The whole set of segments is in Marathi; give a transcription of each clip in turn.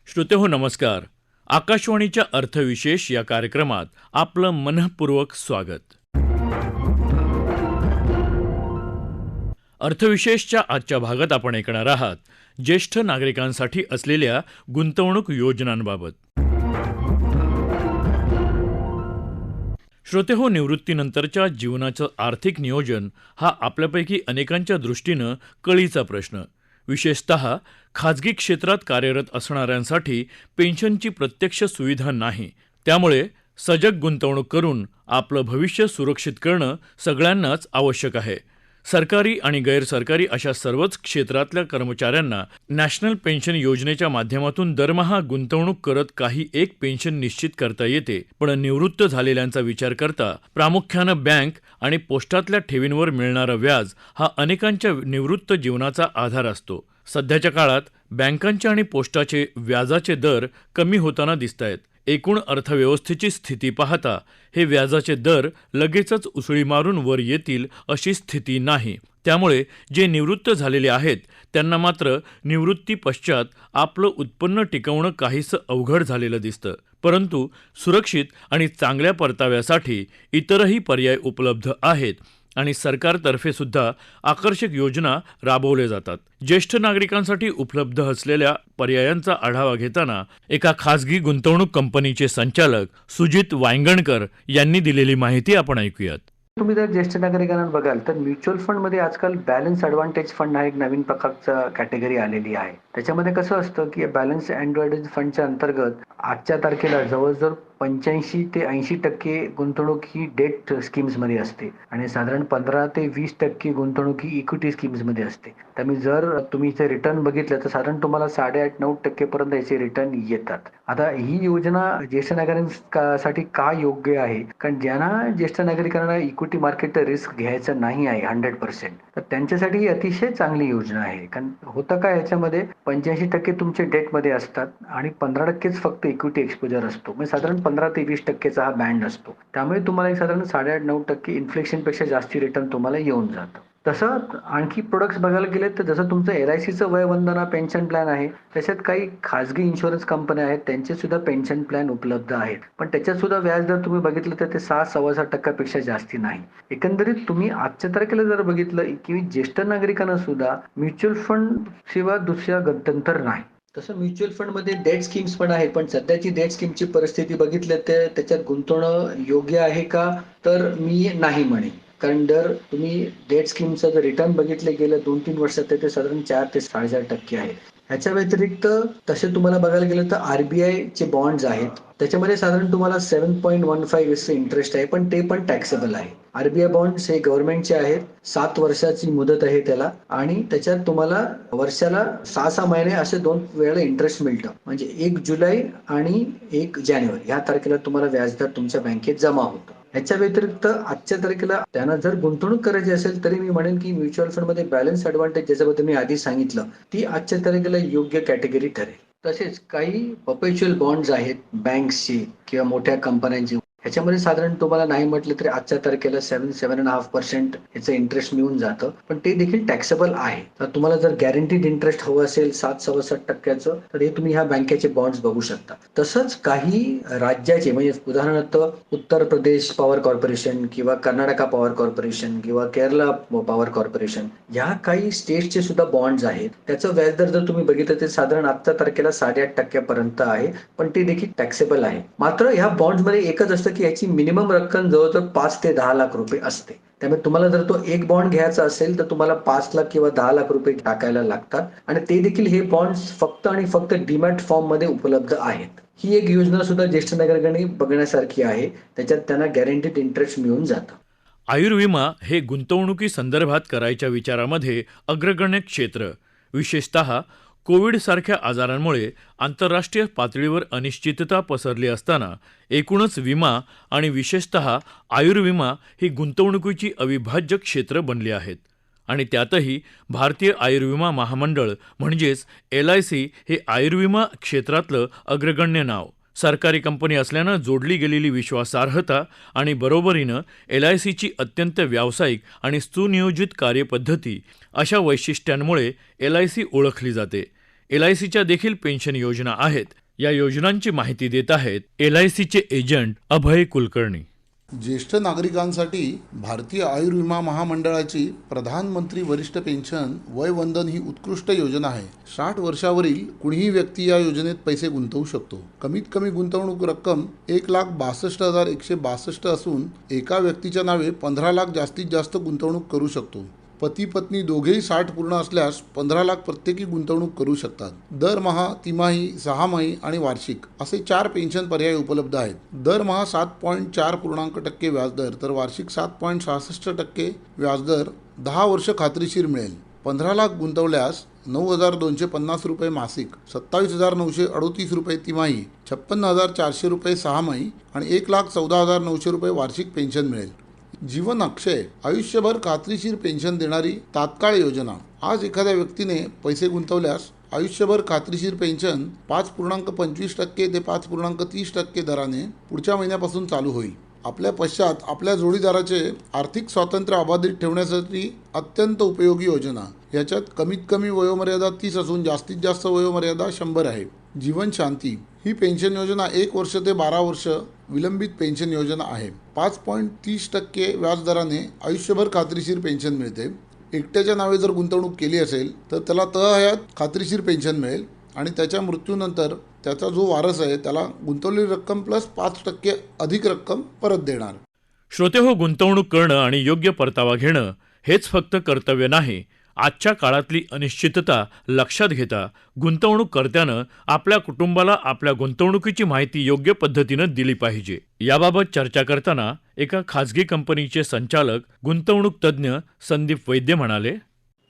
श्रोतेहो नमस्कार. आकाशवाणीच्या अर्थविशेष या कार्यक्रमात आपलं मनःपूर्वक स्वागत. अर्थविशेषच्या आजच्या भागात आपण ऐकणार आहात ज्येष्ठ नागरिकांसाठी असलेल्या गुंतवणूक योजनांबाबत. श्रोतेहो, निवृत्तीनंतरच्या जीवनाचं आर्थिक नियोजन हा आपल्यापैकी अनेकांच्या दृष्टीनं कळीचा प्रश्न. विशेषतः खाजगी क्षेत्रात कार्यरत असणाऱ्यांसाठी पेन्शनची प्रत्यक्ष सुविधा नाही. त्यामुळे सजग गुंतवणूक करून आपलं भविष्य सुरक्षित करणं सगळ्यांनाच आवश्यक आहे. सरकारी आणि गैरसरकारी अशा सर्वच क्षेत्रातल्या कर्मचाऱ्यांना नॅशनल पेन्शन योजनेच्या माध्यमातून दरमहा गुंतवणूक करत काही एक पेन्शन निश्चित करता येते. पण निवृत्त झालेल्यांचा विचार करता प्रामुख्यानं बँक आणि पोस्टातल्या ठेवींवर मिळणारं व्याज हा अनेकांच्या निवृत्त जीवनाचा आधार असतो. सध्याच्या काळात बँकांचे आणि पोस्टाचे व्याजाचे दर कमी होताना दिसतायत. एकूण अर्थव्यवस्थेची स्थिती पाहता हे व्याजाचे दर लगेचच उसळी मारून वर येतील अशी स्थिती नाही. त्यामुळे जे निवृत्त झालेले आहेत त्यांना मात्र निवृत्ती पश्चात आपलं उत्पन्न टिकवणं काहीसं अवघड झालेलं दिसतं. परंतु सुरक्षित आणि चांगल्या परताव्यासाठी इतरही पर्याय उपलब्ध आहेत आणि सरकारतर्फे सुद्धा आकर्षक योजना राबवल्या जातात. ज्येष्ठ नागरिकांसाठी उपलब्ध असलेल्या पर्यायांचा आढावा घेताना एका खासगी गुंतवणूक कंपनीचे संचालक सुजित वांगणकर यांनी दिलेली माहिती आपण ऐकूयात. तुम्ही जर ज्येष्ठ नागरिकांना बघाल तर म्युच्युअल फंडमध्ये आजकाल बॅलन्स ॲडव्हान्टेज फंड हा एक नवीन प्रकारचा कॅटेगरी आलेली आहे. त्याच्यामध्ये कसं असतं की बॅलन्स ॲडव्हान्टेज फंडच्या अंतर्गत आजच्या तारखेला जवळजवळ 85 ते 80% गुंतवणूक ही डेट स्कीम्समध्ये असते आणि साधारण 15 ते 20% गुंतवणूक ही इक्विटी स्कीम्समध्ये असते. त्यामुळे जर तुम्ही इथे रिटर्न बघितलं तर साधारण तुम्हाला 8.5-9% पर्यंत याचे रिटर्न येतात. आता ही योजना ज्येष्ठ नागरिकांसाठी का योग्य आहे? कारण ज्यांना ज्येष्ठ नागरिकांना इक्विटी मार्केट रिस्क घ्यायचं नाही आहे 100%, तर त्यांच्यासाठी ही अतिशय चांगली योजना आहे. कारण होतं काय, याच्यामध्ये 85% तुमचे डेटमध्ये असतात आणि 15%च फक्त इक्विटी एक्सपोजर असतो. म्हणजे साधारण 15 ते 20%चा हा बँड असतो. त्यामुळे तुम्हाला एक साधारण 8.5-9% इन्फ्लेशनपेक्षा जास्ती रिटर्न तुम्हाला येऊन जातं. तसं आणखी प्रोडक्ट्स बघायला गेले तर जसं तुमचं LICचं वयवंदना पेन्शन प्लॅन आहे, त्याच्यात काही खाजगी इन्शुरन्स कंपन्या आहेत, त्यांचे सुद्धा पेन्शन प्लॅन उपलब्ध आहेत. पण त्याच्यात सुद्धा व्याज जर तुम्ही बघितलं तर ते 6-6.25% जास्ती नाही. एकंदरीत तुम्ही आजच्या तारखेला जर बघितलं की ज्येष्ठ नागरिकांना सुद्धा म्युच्युअल फंड शिवाय दुसऱ्या गत्यंतर नाही. तसं म्युच्युअल फंडमध्ये डेट स्कीम्स पण आहेत, पण सध्याची डेट स्कीमची परिस्थिती बघितली तर त्याच्यात गुंतवणं योग्य आहे का, तर मी नाही म्हणेन. कारण जर तुम्ही डेट स्कीमचं जर रिटर्न बघितले गेलं 2-3 वर्षात तर ते साधारण 4 ते 4.5% आहे. ह्याच्या व्यतिरिक्त तसे तुम्हाला बघायला गेलं तर RBIचे बॉन्ड्स आहेत, त्याच्यामध्ये साधारण तुम्हाला 7.15% इंटरेस्ट आहे, पण ते पण टॅक्सेबल आहे. RBI बॉन्ड्स हे गव्हर्नमेंटचे आहेत, 7 वर्षाची मुदत आहे त्याला आणि त्याच्यात तुम्हाला वर्षाला 6-6 महिने असे 2 वेळेला इंटरेस्ट मिळतं. म्हणजे 1 जुलै आणि 1 जानेवारी ह्या तारखेला तुम्हाला व्याजदर तुमच्या बँकेत जमा होतं. ह्याच्या व्यतिरिक्त आजच्या तारखेला त्यांना जर गुंतवणूक करायची असेल तरी मी म्हणेन की म्युच्युअल फंडमध्ये बॅलन्स ॲडव्हान्टेज ज्याच्याबद्दल मी आधी सांगितलं ती आजच्या तारखेला योग्य कॅटेगरी ठरेल. तसेच काही परपेच्युअल बॉन्ड्स आहेत बँक्सचे किंवा मोठ्या कंपन्यांचे, ह्याच्यामध्ये साधारण तुम्हाला नाही म्हटलं तरी आजच्या तारखेला 7-7.5% ह्याचं इंटरेस्ट मिळून जातं, पण ते देखील टॅक्सेबल आहे. तर तुम्हाला जर गॅरंटीड इंटरेस्ट हवं असेल 7-7.25%, तर हे तुम्ही ह्या बँकेचे बॉन्ड्स बघू शकता. तसंच काही राज्याचे म्हणजे उदाहरणार्थ उत्तर प्रदेश पॉवर कॉर्पोरेशन किंवा कर्नाटका पॉवर कॉर्पोरेशन किंवा केरला पॉवर कॉर्पोरेशन ह्या काही स्टेट्सचे सुद्धा बॉन्ड्स आहेत. त्याचं व्याजदर जर तुम्ही बघितलं तर साधारण आजच्या तारखेला 8.5% पर्यंत आहे, पण ते देखील टॅक्सेबल आहे. मात्र ह्या बॉन्ड्समध्ये एकच असतं की याची मिनिमम रक्कम जवळजवळ 5 ते 10 लाख रुपये असते. त्यामुळे तुम्हाला जर तो एक बॉन्ड घ्यायचा असेल तर तुम्हाला 5 लाख किंवा 10 लाख रुपये टाकायला लागतात आणि ते देखील हे बॉन्ड्स फक्त आणि फक्त डीमॅट फॉर्म मध्ये उपलब्ध आहेत. ही एक योजना सुद्धा ज्येष्ठ नागरिकांनी बघण्यासारखी आहे, त्याच्यात त्यांना गॅरंटीड इंटरेस्ट मिळून जातं. आयुर्विमा हे गुंतवणुकी संदर्भात करायच्या विचारामध्ये अग्रगण्य क्षेत्र. विशेषतः कोविडसारख्या आजारांमुळे आंतरराष्ट्रीय पातळीवर अनिश्चितता पसरली असताना एकूणच विमा आणि विशेषतः आयुर्विमा ही गुंतवणुकीची अविभाज्य क्षेत्र बनली आहेत. आणि त्यातही भारतीय आयुर्विमा महामंडळ म्हणजेच LIC हे आयुर्विमा क्षेत्रातलं अग्रगण्य नाव. सरकारी कंपनी असल्यानं जोडली गेलेली विश्वासार्हता आणि बरोबरीनं LICची अत्यंत व्यावसायिक आणि सुनियोजित कार्यपद्धती अशा वैशिष्ट्यांमुळे LIC ओळखली जाते. LICच्या देखील पेन्शन योजना आहेत. या योजनांची माहिती देत आहेत LICचे एजंट अभय कुलकर्णी. ज्येष्ठ नागरिकांसाठी भारतीय आयुर्विमा महामंडळाची प्रधानमंत्री वरिष्ठ पेन्शन वयवंदन ही उत्कृष्ट योजना आहे. 60 वर्षावरील कुणीही व्यक्ती या योजनेत पैसे गुंतवू शकतो. कमीत कमी गुंतवणूक रक्कम 1,62,162 असून एका व्यक्तीच्या नावे 15 लाख जास्तीत जास्त गुंतवणूक करू शकतो. पती पत्नी दोघेही 60 पूर्ण असल्यास 15 लाख प्रत्येकी गुंतवणूक करू शकतात. दरमहा, तिमाही, 6माही आणि वार्षिक असे 4 पेन्शन पर्याय उपलब्ध आहेत. दरमहा 7.4% व्याजदर तर वार्षिक 7.66% व्याजदर 10 वर्ष खात्रीशीर मिळेल. 15 लाख गुंतवल्यास 9,250 रुपये मासिक, 27,938 रुपये तिमाही, 56,400 रुपये 6माही आणि 1,14,900 रुपये वार्षिक पेन्शन मिळेल. जीवन अक्षय आयुष्यभर खात्रीशीर पेन्शन देणारी तात्काळ योजना. आज एखाद्या व्यक्तीने पैसे गुंतवल्यास आयुष्यभर खात्रीशीर पेन्शन 5.25% ते 5.30% दराने पुढच्या महिन्यापासून चालू होईल. आपल्या पश्चात आपल्या जोडीदाराचे आर्थिक स्वातंत्र्य अबाधित ठेवण्यासाठी अत्यंत उपयोगी योजना. याच्यात कमीत कमी वयोमर्यादा 30 असून जास्तीत जास्त वयोमर्यादा 100 आहे. जीवन शांती ही पेन्शन योजना 1 वर्ष ते 12 वर्ष विलंबित पेन्शन योजना आहे. 5.30% व्याजदराने आयुष्यभर खात्रीशीर पेन्शन मिळते. एकट्याच्या नावे जर गुंतवणूक केली असेल तर त्याला तहयात खात्रीशीर पेन्शन मिळेल आणि त्याच्या मृत्यूनंतर त्याचा जो वारस आहे त्याला गुंतवलेली रक्कम प्लस 5% अधिक रक्कम परत देणार. श्रोतेहो, गुंतवणूक करणं आणि योग्य परतावा घेणं हेच फक्त कर्तव्य नाही. आजच्या काळातली अनिश्चितता लक्षात घेता गुंतवणूककर्त्यानं आपल्या कुटुंबाला आपल्या गुंतवणुकीची माहिती योग्य पद्धतीनं दिली पाहिजे. याबाबत चर्चा करताना एका खाजगी कंपनीचे संचालक गुंतवणूक तज्ज्ञ संदीप वैद्य म्हणाले,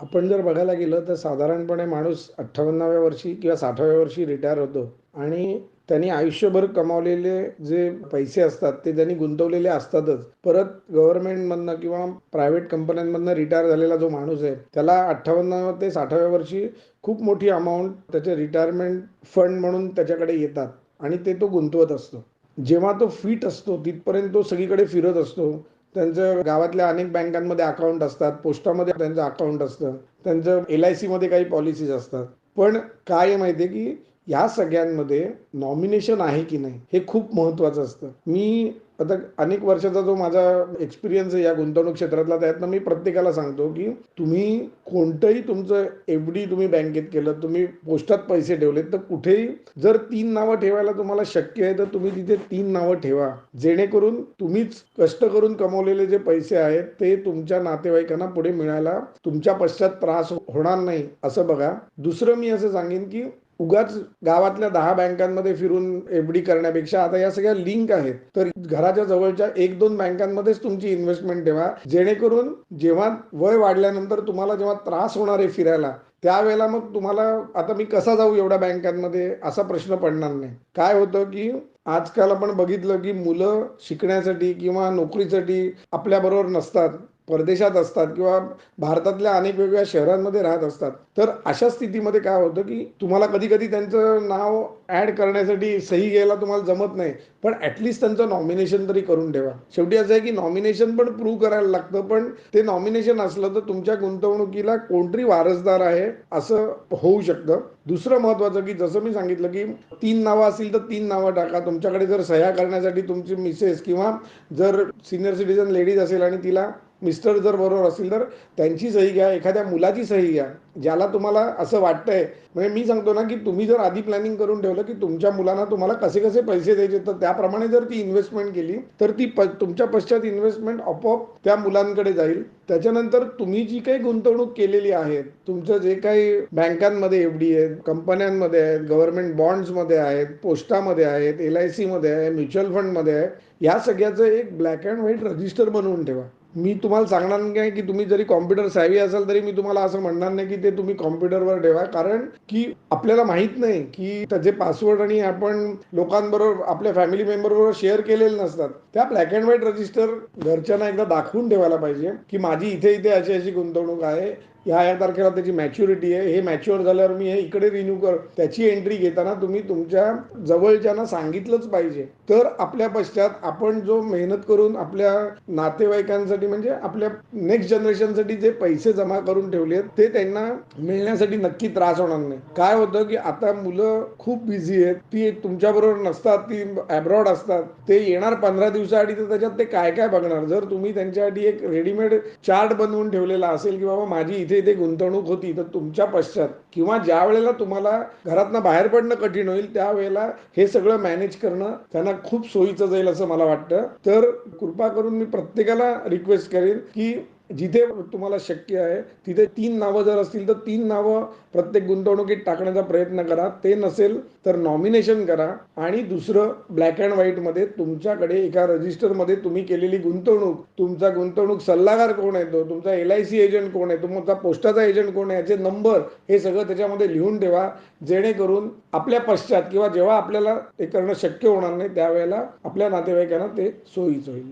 आपण जर बघायला गेलं तर साधारणपणे माणूस 58व्या वर्षी किंवा 60व्या वर्षी रिटायर होतो आणि त्यांनी आयुष्यभर कमावलेले जे पैसे असतात ते त्यांनी गुंतवलेले असतातच. परत गव्हर्नमेंटमधनं किंवा प्रायव्हेट कंपन्यांमधनं रिटायर झालेला जो माणूस आहे त्याला 58 ते 60व्या वर्षी खूप मोठी अमाऊंट त्याचे रिटायरमेंट फंड म्हणून त्याच्याकडे येतात आणि ते तो गुंतवत असतो. जेव्हा तो फिट असतो तिथपर्यंत तो सगळीकडे फिरत असतो. त्यांचं गावातल्या अनेक बँकांमध्ये अकाउंट असतात, पोस्टामध्ये त्यांचं अकाउंट असतं, त्यांचं LICमध्ये काही पॉलिसीज असतात. पण काय आहे माहिती आहे की या सगळ्यांमध्ये नॉमिनेशन आहे की नाही हे खूप महत्त्वाचं असतं. मी आता अनेक वर्षाचा जो माझा एक्सपिरियन्स आहे या गुंतवणूक क्षेत्रातला त्यातनं मी प्रत्येकाला सांगतो की तुम्ही कोणतंही तुमचं FD तुम्ही बँकेत केलं, तुम्ही पोस्टात पैसे ठेवले तर कुठेही जर 3 नावं ठेवायला तुम्हाला शक्य आहे तर तुम्ही तिथे 3 नावं ठेवा, जेणेकरून तुम्हीच कष्ट करून कमवलेले जे पैसे आहेत ते तुमच्या नातेवाईकांना पुढे मिळायला तुमच्या पश्चात त्रास होणार नाही असं बघा. दुसरं मी असं सांगेन की उगाच गावातल्या 10 बँकांमध्ये फिरून FD करण्यापेक्षा आता या सगळ्या लिंक आहेत तर घराच्या जवळच्या 1-2 बँकांमध्येच तुमची इन्व्हेस्टमेंट ठेवा, जेणेकरून जेव्हा वय वाढल्यानंतर तुम्हाला जेव्हा त्रास होणार आहे फिरायला त्यावेळेला मग तुम्हाला आता मी कसा जाऊ एवढ्या बँकांमध्ये असा प्रश्न पडणार नाही. काय होतं की आजकाल आपण बघितलं की मुलं शिकण्यासाठी किंवा नोकरीसाठी आपल्याबरोबर नसतात, परदेशात असतात किंवा भारतातल्या अनेक वेगवेगळ्या शहरांमध्ये राहत असतात. तर अशा स्थितीमध्ये काय होतं की तुम्हाला कधी कधी त्यांचं नाव ॲड करण्यासाठी सही घ्यायला तुम्हाला जमत नाही, पण ॲटलिस्ट त्यांचं नॉमिनेशन तरी करून ठेवा. शेवटी असं आहे की नॉमिनेशन पण प्रूव्ह करायला लागतं, पण ते नॉमिनेशन असलं तर तुमच्या गुंतवणुकीला कोणतरी वारसदार आहे असं होऊ शकतं. दुसरं महत्त्वाचं की जसं मी सांगितलं की 3 नावं असतील तर 3 नावं टाका. तुमच्याकडे जर सह्या करण्यासाठी तुमची मिसेस किंवा जर सिनियर सिटीजन लेडीज असेल आणि तिला मिस्टर जर बरोबर असतील तर त्यांची सही घ्या, एखाद्या मुलाची सही घ्या ज्याला तुम्हाला असं वाटतंय. म्हणजे मी सांगतो ना की तुम्ही जर आधी प्लॅनिंग करून ठेवलं की तुमच्या मुलांना तुम्हाला कसे कसे पैसे द्यायचे तर त्याप्रमाणे जर ती इन्व्हेस्टमेंट केली तर ती तुमच्या पश्चात इन्व्हेस्टमेंट आपोआप त्या मुलांकडे जाईल. त्याच्यानंतर तुम्ही जी काही गुंतवणूक केलेली आहे, तुमचं जे काही बँकांमध्ये FD आहेत, कंपन्यांमध्ये आहेत, गव्हर्नमेंट बॉन्ड्समध्ये आहेत, पोस्टामध्ये आहेत, LICमध्ये आहे, म्युच्युअल फंडमध्ये आहे, या सगळ्याचं एक ब्लॅक अँड व्हाईट रजिस्टर बनवून ठेवा. मी तुम्हाला सांगणार नाही की तुम्ही जरी कॉम्प्युटर सॅव्ही असाल तरी मी तुम्हाला असं म्हणणार नाही की ते तुम्ही कॉम्प्युटरवर ठेवा, कारण की आपल्याला माहित नाही की त्याचे पासवर्ड आणि आपण लोकांबरोबर आपल्या फॅमिली मेंबरबरोबर शेअर केलेले नसतात. त्या ब्लॅक अँड व्हाईट रजिस्टर घरच्यांना एकदा दाखवून ठेवायला पाहिजे की माझी इथे इथे अशी अशी गुंतवणूक आहे, ह्या तारखेला त्याची मॅच्युरिटी आहे, हे मॅच्युअर झाल्यावर मी हे इकडे रिन्यू कर, त्याची एंट्री घेताना तुम्ही तुमच्या जवळच्यांना सांगितलंच पाहिजे. तर आपल्या पश्चात आपण जो मेहनत करून आपल्या नातेवाईकांसाठी म्हणजे आपल्या नेक्स्ट जनरेशनसाठी जे पैसे जमा करून ठेवले आहेत ते त्यांना मिळण्यासाठी नक्की त्रास होणार नाही. काय होतं की आता मुलं खूप बिझी आहेत, ती तुमच्याबरोबर नसतात, ती अब्रॉड असतात, ते येणार 15 दिवसाआधी, तर त्याच्यात ते काय काय बघणार. जर तुम्ही त्यांच्यासाठी एक रेडीमेड चार्ट बनवून ठेवलेला असेल की बाबा माझी इथे इथे गुंतवणूक होती, तर तुमच्या पश्चात किंवा ज्या वेळेला तुम्हाला घरातनं बाहेर पडणं कठीण होईल त्यावेळेला हे सगळं मॅनेज करणं त्यांना खूप सोयीचं जाईल असं मला वाटतं. तर कृपा करून मी प्रत्येकाला रिक्वेस्ट करेन की जिथे तुम्हाला शक्य आहे तिथे 3 नावं जर असतील तर 3 नावं प्रत्येक गुंतवणुकीत टाकण्याचा प्रयत्न करा. ते नसेल तर नॉमिनेशन करा. आणि दुसरं, ब्लॅक अँड व्हाईटमध्ये तुमच्याकडे एका रजिस्टरमध्ये तुम्ही केलेली गुंतवणूक, तुमचा गुंतवणूक सल्लागार कोण आहे, तो तुमचा LIC एजंट कोण आहे, तुमचा पोस्टाचा एजंट कोण आहे, याचे नंबर, हे सगळं त्याच्यामध्ये लिहून ठेवा. जेणेकरून आपल्या पश्चात किंवा जेव्हा आपल्याला ते करणं शक्य होणार नाही त्यावेळेला आपल्या नातेवाईकांना ते सोयीचं होईल.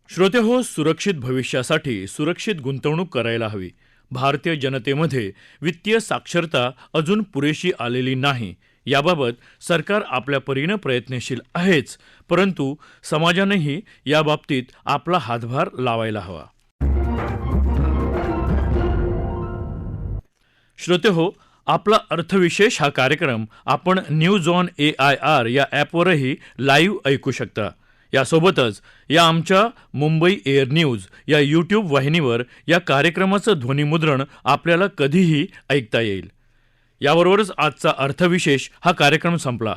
श्रोते हो, सुरक्षित भविष्यासाठी सुरक्षित गुंतवणूक करायला हवी. भारतीय जनतेमध्ये वित्तीय साक्षरता अजून पुरेशी आलेली नाही. याबाबत सरकार आपल्या परीनं प्रयत्नशील आहेच, परंतु समाजानेही याबाबतीत आपला हातभार लावायला हवा. श्रोते हो, आपला अर्थविशेष हा कार्यक्रम आपण न्यूज ऑन AIR या ॲपवरही लाईव्ह ऐकू शकता. यासोबतच या आमच्या मुंबई एअर न्यूज या यूट्यूब वाहिनीवर या कार्यक्रमाचं ध्वनिमुद्रण आपल्याला कधीही ऐकता येईल. याबरोबरच आजचा अर्थविशेष हा कार्यक्रम संपला.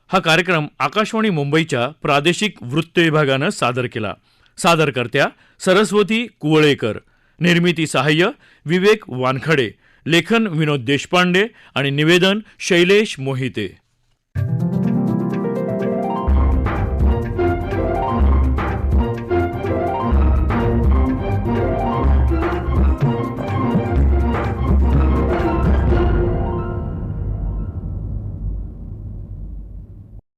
हा कार्यक्रम आकाशवाणी मुंबईच्या प्रादेशिक वृत्त विभागानं सादर केला. सादरकर्त्या सरस्वती कुवळेकर, निर्मिती सहाय्य विवेक वानखडे, लेखन विनोद देशपांडे आणि निवेदन शैलेश मोहिते.